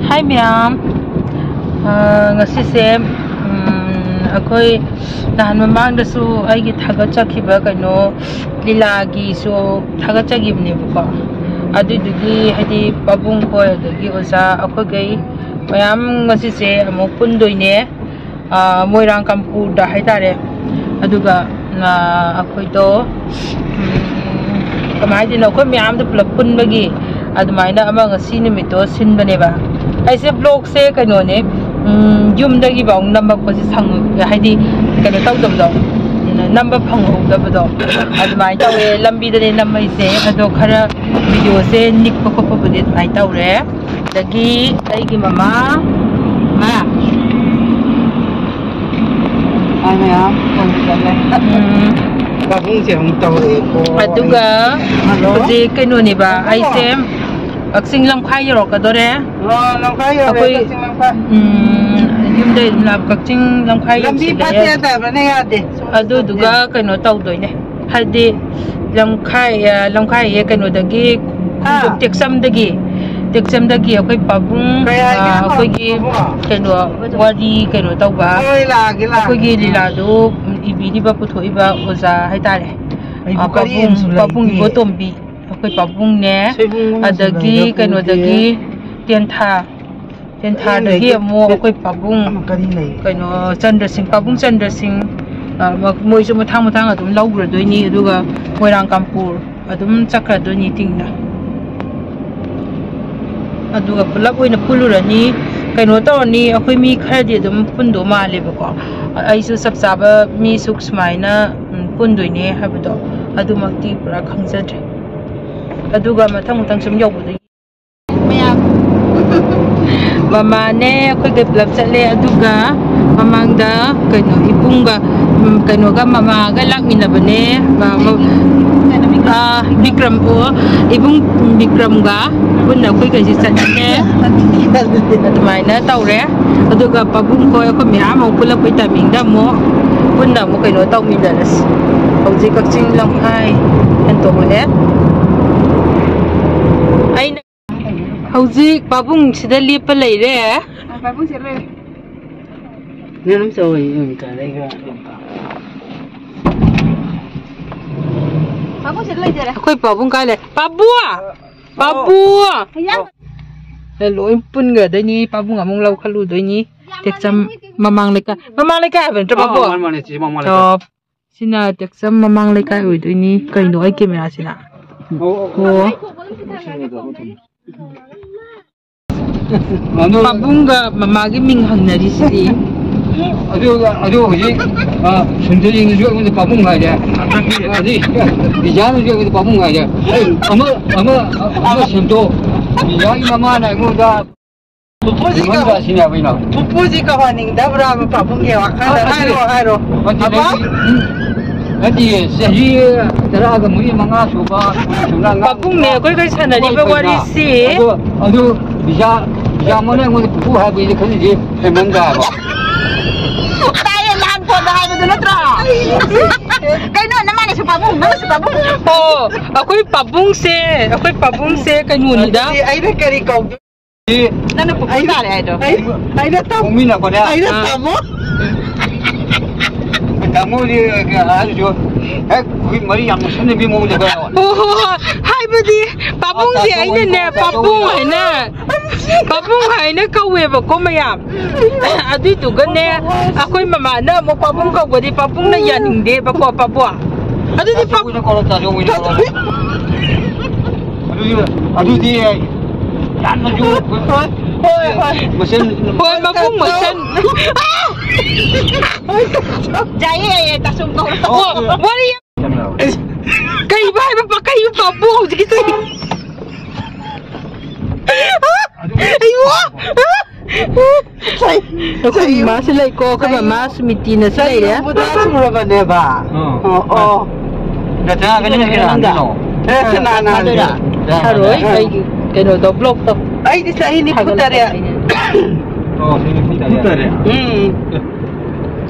Hi ma'am. Ngasi se akoi nahan mamang da su ai gi thaga chakhiba kaino lilagi su thaga chagibne ko adu dugi hadi pabung ko dugi osa akoi gai mayam ngasi se amok pundoine moirang kampur da haitare aduga na akoi do kamai dino ko miyam da plug pun bagi adumaina ama ngasi nimito sinbane ba aise blog se kaino ne yum dagi bang number ko sang haidi kaino tawdabdo number phanghodabdo adumai tawe lambi da ne namai se ado khara video se nik ko ko budi ai tawre dagi aigi mama ma ai maya on sale babung se hong tawre ko aduga ji kaino ni ba ai se aksing lang khai ro ka dore lang khai ro aksing lang khai yum de lab aksing lang khai lambi pate da ba ne ya de adu duga kaino taw doi ne hadi lang khai ye kaino dagi teksam dagi akoi pabung akoi gi kaino wari kaino taw ba akoi gi lila do ibidi ba puthoi ba oza haitare pabung go tombi akoi pabung ne adagi kaino dagi tentha dagi amo akoi pabung kaino Chandra Singh pabung Chandra Singh moi su mathang adum laugra doini aduga moirang kampur adum chakra doini tingna aduga pulap oina pulurani kaino tawni akoi mi khadi adum pundo male bako aisu sabsaba mi suk smaina pundoine habdo adumakti pura khangjadre aduga mathang sum yobudi mayam mama ne akoi ge blab chale aduga mamangda kaino ipunga kaino ga mama ga lakmina bane Bikram o ibung Bikram ga bunna koi ga chane admaina tawre aduga pabung ko ko mi ama pula poi taming da mo bunna mo kaino taw mi dalas hauji kakching lang ai ento mo he ai hauji pabung sida lepa leire pabung sida leire ne nam soi ta dai ga akoi pabung kale pabua hello impun ga dani pabung among lau khalu doini teksam mamang leka ben pabua top sina teksam mamang leka oi doini kaino ai camera sina pabung ga mamagi ming hangnari si aduh hoji sunjari ni juga kita pabung aja jadi bicara juga kita pabung aja ama sunto bicara mama nak muda pupuji ka sini apa ini pupuji ka paning dah berapa pabung ya haro apa nanti sehari terang agak mungkin mangga coba pabung ni kau sana di bawah ni si aduh bicara mana yang muda pupu habis ini kan dia semangga kaino naman sa pabung oh ako'y pabung se kaino nida ay na kari ko nana po ay na tamo mina ko na ay na tamo tamo di ano kuy mari ang sunne bi mo daga oh hay budi pabung si ay na pabung hay na kawe ba ko mayam adu tu gane ako'y mama na mo pabung ka gudi pabung na yan hindi ba ko pabua adu di pabung na ko ta yo wina adu di yan na ju mesin pabung mesin jaya tasum ko wari kay ba pa kayo pabung gitu Ako mas lay ko ka mas mitina sa ya. Butas mo ba ne ba? Oo. Data ka na kinahanglan. Kinahanglan. Haroy ay kano to block to. Ay di sa ini putarya. Oh, ini putarya.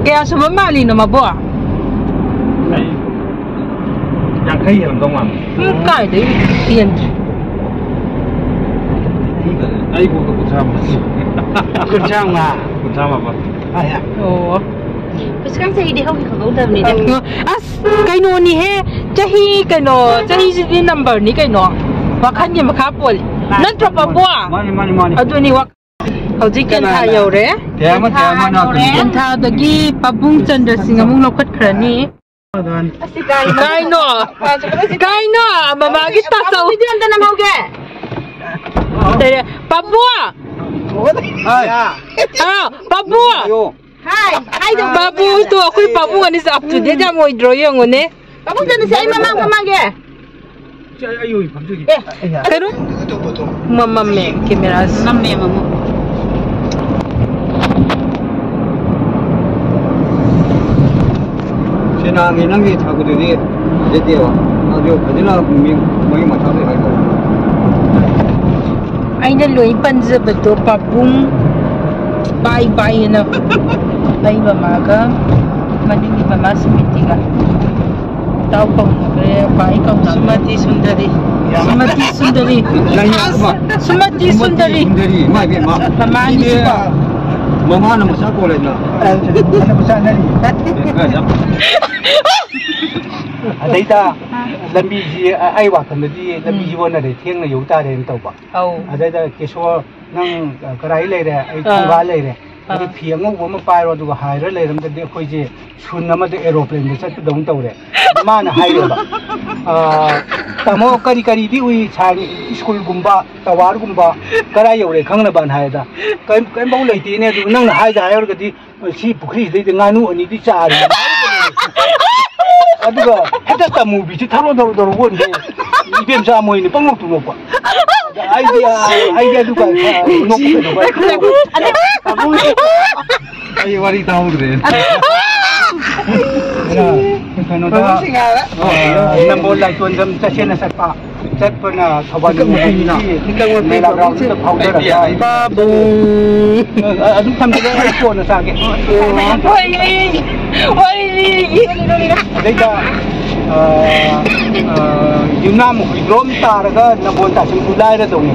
Kaya sumamali na mabuha. Ay. Yang kaya ang dong am. Kaya di yan. 아이고 군 참아 봐. 아야. 오. Sekarang saya di house kalau dah ni dah. As kay no ni he jahi kay no jahi si number ni kay no. Wakan ni makapol. Nan drop pa bua. Mani. Adu ni wak. Hojik kan tha yaw re. Tiama na kan tha dagi Pabung Chandra Singh among lokhat khrani. Kay no mama kita saw. Video anda nak mau ke? Papua. Papua. Hai dong. Babu tu aku babu ni sa up to date mo drawing ngone. Kamu jangan saya mama ke? Ayo 갑자기. Karo? Mama me kamera. Mama mama. 신앙이 남기 자고들이 이제요. 아주 가지나 국민 거기 맞춰서 가고. Aina loi panza beto Pabung. Bye na. Bye mama ka. Madingi mama sumitiga. Tao pang bye ka Sumati Sundari. Sumati Sundari. Mama ni ba? Mama na masako lang na. Ano masana ni? Adaita lambi ji ai wa kan di lambi ji wona de thieng na yu ta de to ba. Adaita kesho nang karai le de ai thonga le de. Adi phiang ngo ma pai ro du hai ra le ram de khoi ji sun na de aeroplane de chat dong to re. Ma na hai ba. Tamo kari di ui chang school gumba tawar gumba karai yore khang na ban hai da. Kai bau le ti ne du nang na hai da yor ga di si pukhri de nganu ani di cha ri. Aduga hata tamu bi chi tharo do won de ibem sa moi ni pangok tu ba idea du ka no ko ai wari tahu de kano da nambol lai tuan jam chasena satpa chatpana thoban ni na mela ground ta powder da Babu. adu tham de ko na sa ke Wai Ada Yunam Hidrom Taraga Nabota Simulai the Dong.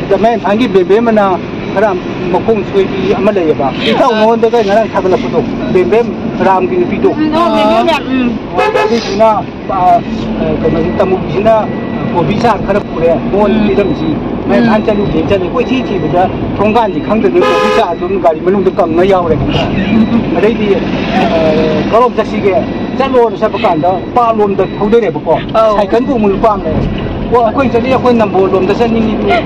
The man Tangi Bebemana Mokung Sweetie Amalaya. You don't know the guy and have a photo. Bebem Ram Ginipito. Tamukina, Bobisa, Karapura, one little sea. Man, Anthony, the Quitty with the Tongan, come to the Bobisa, Dunga, Manu the Kang, Mayao. A lady, Column Jessica. 真我哋實不簡單，巴亂的好多嘢不過，係根本冇關嘅。我佢這裡佢能冇亂的聲音呢？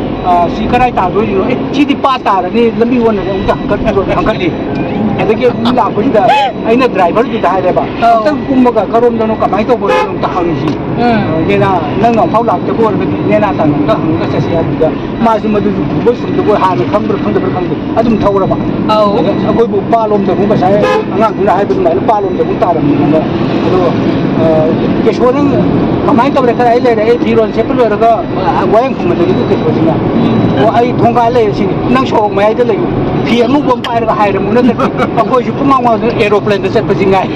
是個來打咗呢？誒，啲巴打嘅呢，諗住我哋行緊啲，係叫烏拉嗰啲嘅，係那 driver 啲大係吧？當公務嘅，嗰種嗰個買到嗰種特行事，你嗱，能夠跑落就過嗰啲，你嗱等個行個實事係啲嘅，買什麼都不是就過下嚟坑到，啊都唔偷啦吧？佢部巴亂就冇乜使，啱佢係邊買巴亂就冇打人嘅。 Kesuanan kemarin kita berdekat air le, biron sepuluh orang wayang pun macam itu kesuanan. Wah, air thongga le sini, nang show mai ada le. Pihak mu pun pakai air mu nak, aku juga mau aeroplane tu set pesingai.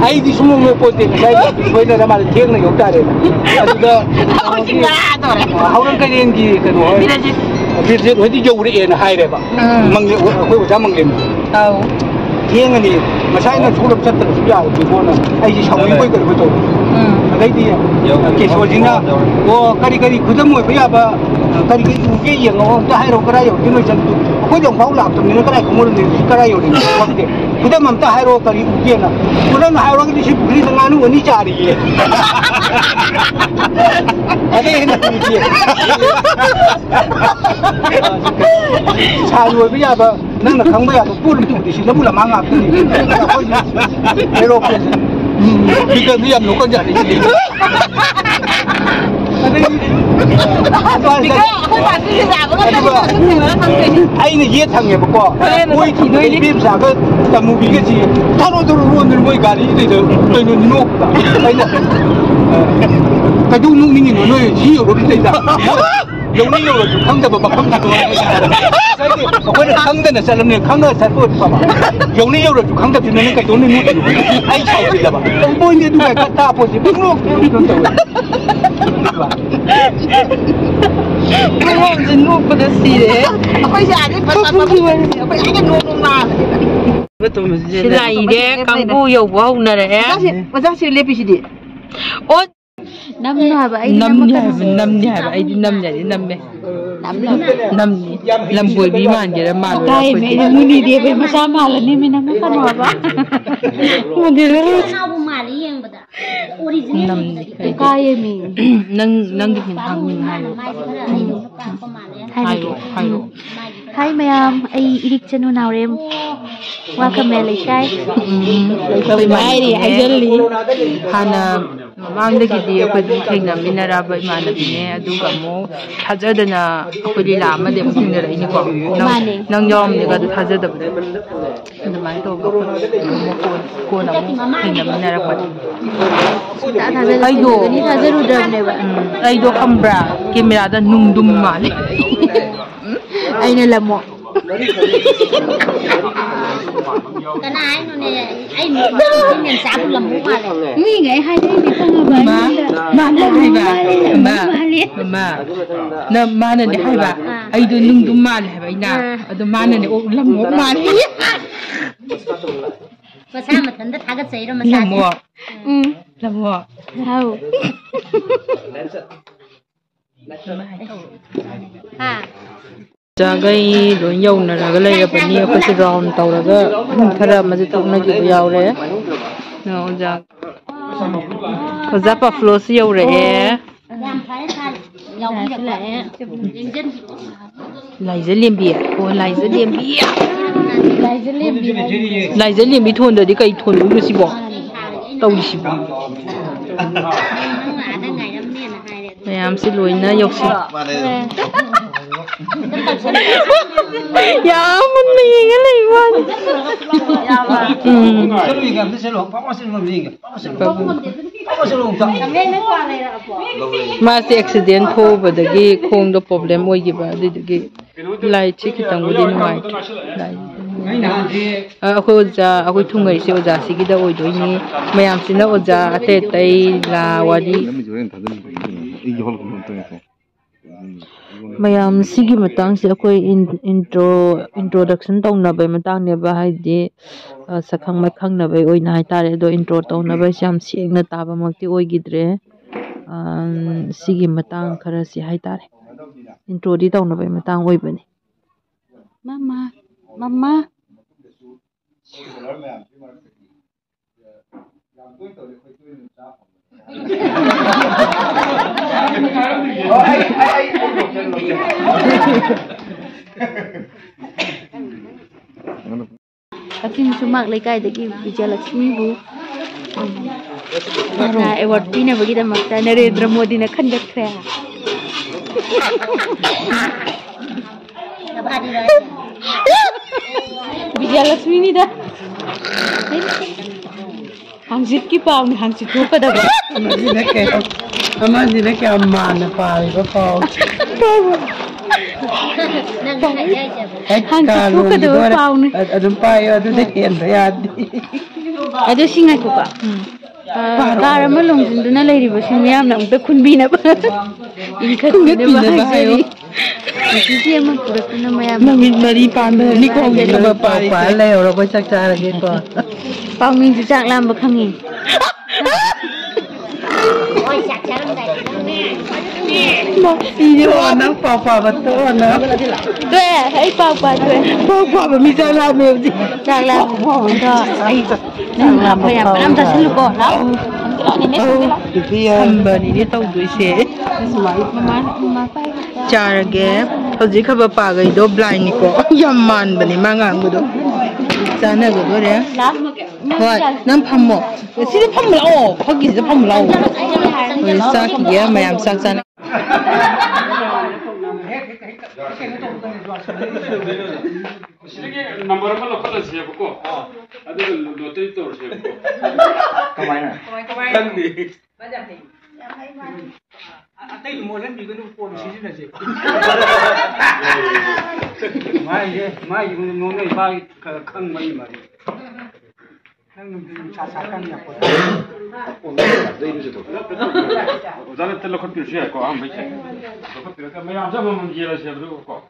Air di semua mu pun tu, saya boleh nama tiang le yukta le. Ada. Orang kaya ni kedua. Birjet, itu jauh le en air le ba. Aku macam manglim. Tahu. Tiang ni. Masanya sudah cetar sudah di mana? Aji sampai kau kerja betul. Ada dia. Kesuanan. Oh kari kuda mu apa? Kari uge yang orang dah hero kerja yang ini macam tu. Kau jangan bau lap tu. Ni kerja kamu ni kerja yang ini. Kuda mamta hero kari uge na. Kuda na hero ni si beri dengan anu ni cari. Ada yang dia. Cari apa? Nang nak kamu ya tu pun tu di sini mula mangap ni. Aeroplane. Kita diam lu kan jadi. Ai ni ye thang ye bako. Oi ki noi bim sa ga tamu bi ga ji. Tharo do ru ni moi gari ni de. Toi no ni no. Ai na. Ka du nu ni ni no ji yo ro ni da. 여기 여기로 강답을 막 강답을 거기는 강대는 사람이 강을 살고 봐봐 여기 여기로 강답 주는니까 돈이 못 아이 차이다 봐 보이는데 누가 갖다 보지 그거 그런다 Không dân ngục có đất gì đấy. Bây giờ đi bắt bây giờ nôn mà. Thế này đấy, cam bu dầu của ông này đấy. Bây giờ sẽ lấy cái gì? Ôi, năm nhà vậy năm nhà vậy đi năm nhà đi năm này. Năm buổi bí màn vậy mà rồi. Cái mẹ muốn đi đi với mà sao mà là đi mình năm cái nào vậy? Mà đi rồi. Năm cái mình Nâng đi mình thằng hai độ. Hi ma'am, ai idik chanu nào em? Welcome Malaysia. Mai đi, ai dân lý. Hana mang cái gì ở bên thành nam bên ra bên mà là bên này, đúng cả mô. Thật ra là ở đi làm mà đem sinh ra đây như vậy. Nông yom thì cái thật ra là nhưng mà tôi cô nào thành nam bên ra bên. Ai do camera, camera đó nung đum mà này. Ai này là một. Cái này nó này ai mua cái miếng sáp làm mua mà này. Nghĩ ngày hai đấy đi không mà mà này hai bà mà này hai bà ai do nung đum mà này vậy na do mà này ô làm mua mà này. Mà sao mà tận ta cái gì đó mà sao? Làm mua. Đâu? À. Cái đối nhau này là cái này là bên này có cái round tàu là cái thằng mà chỉ tàu này chịu giàu đấy, nó ra có giáp vào flow siêu đấy, lại rất liêm bỉ, cô lại rất liêm bỉ, lại rất liêm bỉ thôn rồi đi cái thôn cũng được xí bỏ, tàu đi xí bỏ. Em xin lỗi nha, yok xí. Ya, mình cái này quá. Mà sẽ accident thôi, và cái khung đó problem ôi gì vậy, cái lại chỉ cái tăng cái ngoài lại. Aku thung ngai se oja si gida oi doi ni mayam sina oja ate tai la wadi mayam sigi matang se akoi introduction tong na bai matang ne ba hai de sakhang mai khang na bai oi na hai tare do intro tong na bai sam sieng na ta ba makti oi gidre sigi matang khara si hai tare intro di tong na bai matang oi bani mama Akin sumak lekai dagi Vijayalakshmi bu. Na award pina bagi da makta Narendra Modi na khandak kaya. Vijayalakshmi ni da. Hangsit ki pau ni hangsit ko pa da ba. Amazina ke amma na pare ba pau. Hangsit ko ka da pau ni. Adun pa yo adu de hen ya di. Adu singai ko ka. Kara malong jindu na lai riba sin miyam na umpe kunbi na ba. Inkat na ba hayo. Kasi ama pura ko na mayam. Mangin mari pa ni ko na ba pa le ro ba chak cha ge ko. Pau min ju chak lam ba khangi. Ôi chặt chặt làm này. Iyo nang pa ba to na. Tuệ, hãy pau pa tuệ. Pa ba mi cha la me ji. Chak lam ko ai. Nang lam ba ya lam ta silu ko la. Hamba ni tau doi se. Mama pai. Char ge hoji khaba pa gai do blind ni ko. Yam man ba ni ma ngang bu do. Sana go do re. La. Hoi, nang pham mo. Si de pham lao, khogi de pham lao. Hoi sa ki ge mayam sak sana. Number one local is here. I didn't know the door here. Come on. Atay molan di kan pon sisi na siya. Mai yung nunay ba kang mai mari. Nang sasakan niya po. Dale te lo corto siya ko am bache. Lo corto ka may am sa mo mangila siya bro ko.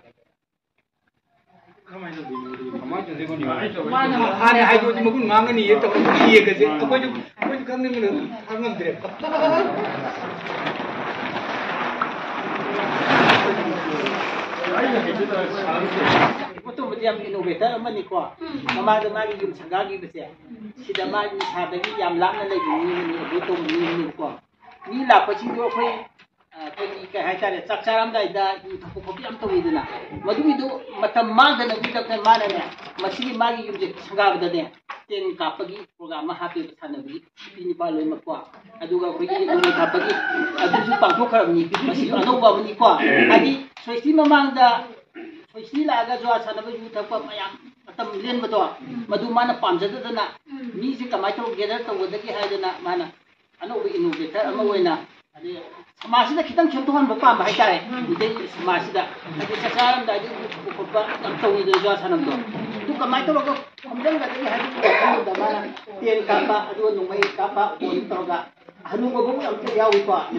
Kamay na dego ni ai to. Ani ai to magun mangani ye to ye ka je. Ko kang ni mun hangam dire. Ito yung innovator naman ni ko. Mamada magi yung sagagi bese. Sida magi sadagi yam lang na lagi ni ito ni ko. Ni la pa chi do khoi khoi ka ha tare chak charam dai da thapu ko yam to wi dina. Madu wi do matam ma da na wi da ma na ne. Masi magi yung sagab da ne. Ten ka pagi program ma ha pe thana bi ni pa loi ma ko. Aduga khoi ki do ka pagi adu su pang thok kharam ni masi ano ba ni ko. Adi soisi mamang da soisi la ga jwa sana ba ju thap pa yam matam len ba to madu mana pam jada da na mi si kamai to gather to wada ki ha da na mana ano bi innovator ama woina adi samasi da kitang chonto han ba pa ba hai tare ide samasi da adi sakaram da adi ko ba am to wi da jwa sana do tu kamai to ba kamjang ga ki ha da mana ten ka pa adu no mai ka pa on to ga Hanu ko bung am ya wi pa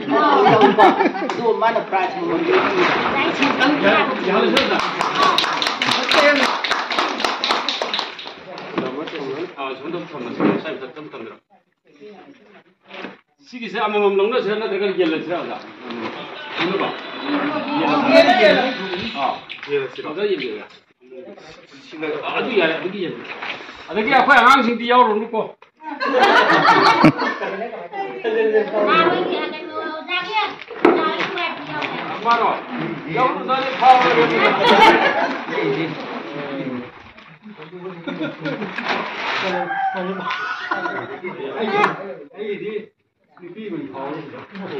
do mana price mo ngi 시기세 아무몸 농나 세나 내가 gel래 지라다. 이거 봐. 어디 일이야? 아주 야야 어디 일. 아저기 앞에 항상 야로 놓고. 바로 야로 나니 파워를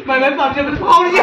mày mới bảo cho mình phao đi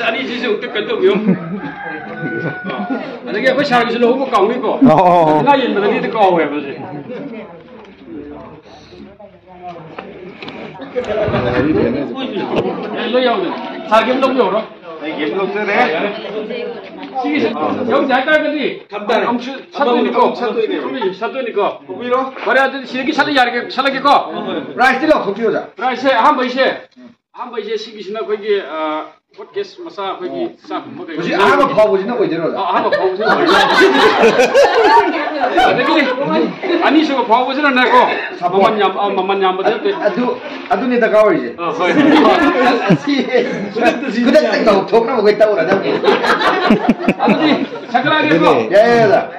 아니 진짜 어떻게 간다고요? 아니 그 샤르기서 너무 까우니까. 나 옛날에 니도 까우야 버지. 너 야오네. 사김 좀 요로. 이게 무슨래? 시기서 여기 잘 깔거지. 엄청 사도니까. 사도니까. 보이로? 말해야 시기 사도 야르게 살게 라이스로 커피오자 라이스 한 번씩 시기시나 거기 팟캐스트 마사 거기 싹 먹어요. 혹시 한번 봐보시는 거 있잖아. 한번 봐보세요. 아니 저거 봐보지는 않고 mamman 냠 버들 아두니다 가오이지. 그때 너 통하고 있다고 그러잖아. 아버지 잠깐만요. 예예다.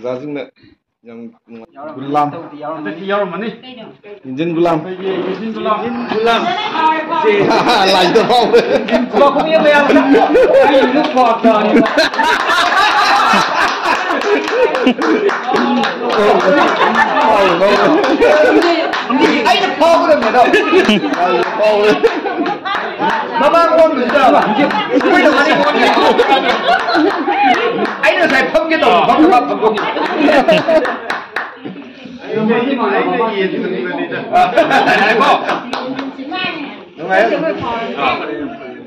자중네 yang gulam yarum mani injin gulam lah itu mau kalau kamu yang bayar ini kuota ini power mana power mama ngomong bisa ini mana ini saya pemke dong pemke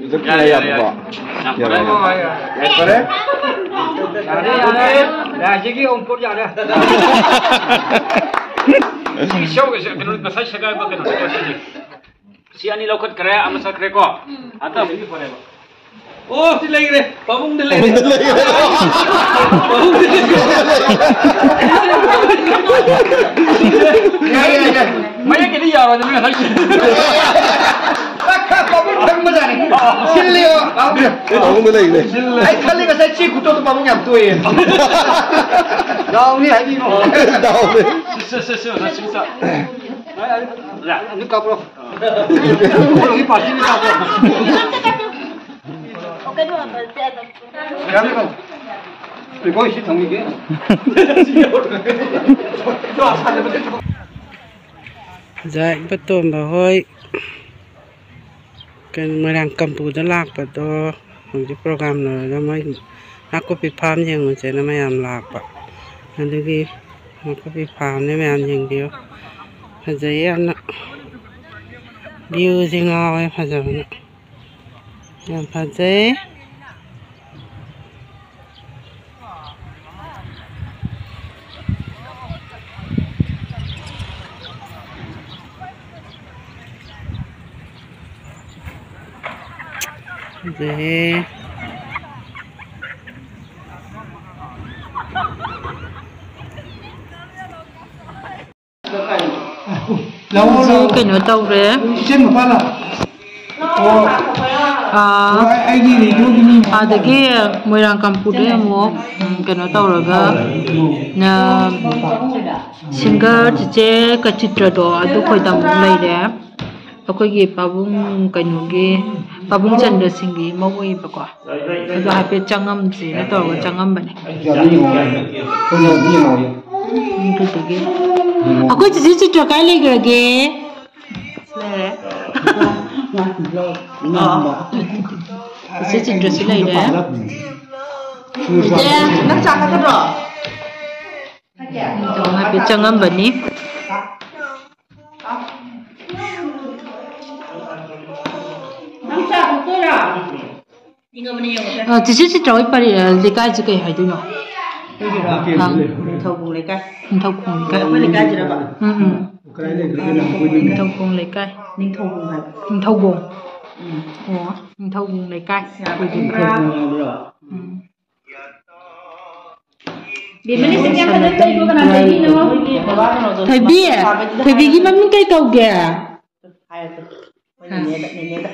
itu kayak apa? Ya, jadi umpur ya ada. show ke kena masa shagai ba kena si ani lokat kare amasa kare ko ata ini pore ba oh si lagi re pabung de lagi ya maya ke dia ro de me hai Kakak pabung manja ni. Silio, pabung de lagi ai kali ka sai chi kuto to pabung nyam tu ye. Dau ni hai ni no. Dau ni. na simsa Ini kapro. Ini pasti ini kapro. Oke dulu apa sih? Ya kan. Ibu isi tong ini. Dạ bắt tôm bà hơi cái mà đang cầm bù đã lạc bà đó một cái program này nó mới nó có bị phàm nhưng mà sẽ nó mới làm lạc bà anh đừng đi nó có bị phàm nên mới ăn những điều bây giờ ăn ạ điều gì ngon ấy bây giờ nó làm bây giờ dễ lâu cái nó tàu rẻ Trên một phát là anh đi thì chú đi để cái mười răng cầm cút đấy mua cái nó tàu rồi cơ nè single chế cái chitra đó tôi khởi tâm này đấy aku gi pabung kanugi pabung chanda singi mawai bakwa aga hape changam ji na to changam bane aku ji ji to kai le ge ji ji to silai de ya nak cha ka ro to hape changam bane chỉ chỉ trôi bari lấy cái gì cái hay đấy nó thâu cùng lấy cái thâu cùng cái lấy cái gì đó bạn thâu cùng lấy cái ninh thâu cùng hay thâu cùng thâu cùng lấy cái thầy bia cái mà mình cái cầu kìa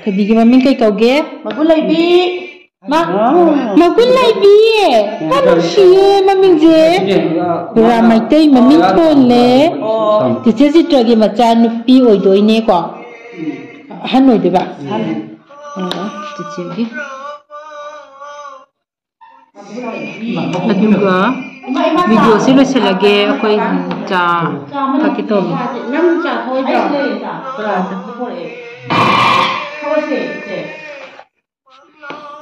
thầy bia cái mà mình cái cầu kìa mà cũng lấy bia mà cũng lấy bia mà mình xìa mà mình dễ ra mày tây mà mình thôn lẽ thì sẽ chỉ cho cái mà cha nó pi ổi đôi nè quả hắn nổi được bạn thì chỉ đi aduga video sila sila ge ako'y cha kakitom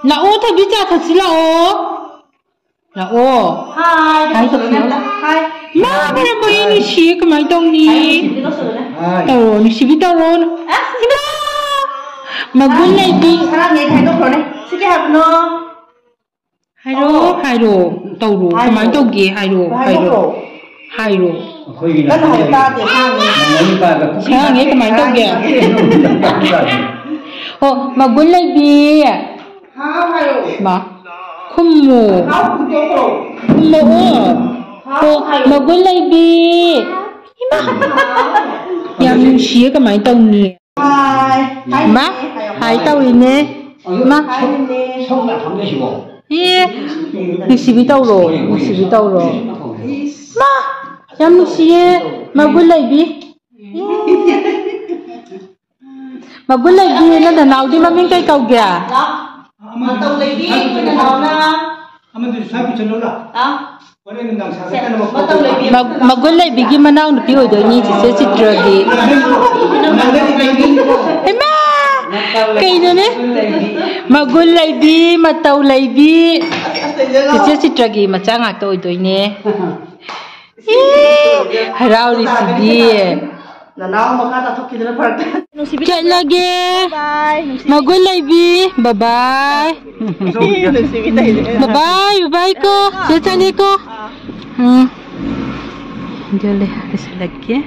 la o thabi cha tha sila o la o hai to phi hai ma bara boy ni shi kamai tong ni tao ni shi bi tao ron magun lai bi sara nge thai to phone sike hap no hai đồ tàu đồ máy tàu ghế hai đồ cái này ta thì sang nghe cái máy tàu ghế mà quên lấy bia mà không mù mà quên lấy bia em xía cái máy tàu nè má hai tàu nè má60 tàu rồi mà em xía mà quên lấy bia mà quên lấy bia nó là nào đi mà mình cây cầu kìa mà tàu lấy bia nó nào na mà quên lấy bia cái mà nào nó kêu rồi nhỉ sẽ chỉ trơ gì cây nữa nè mà quên lấy bia mà tàu lấy bia thì sẽ trà gì mà cha ngạc tôi nè rau đi xí bia chạy lagi mà quên lấy bia bye bye cô chơi chơi đi cô giờ lấy lagi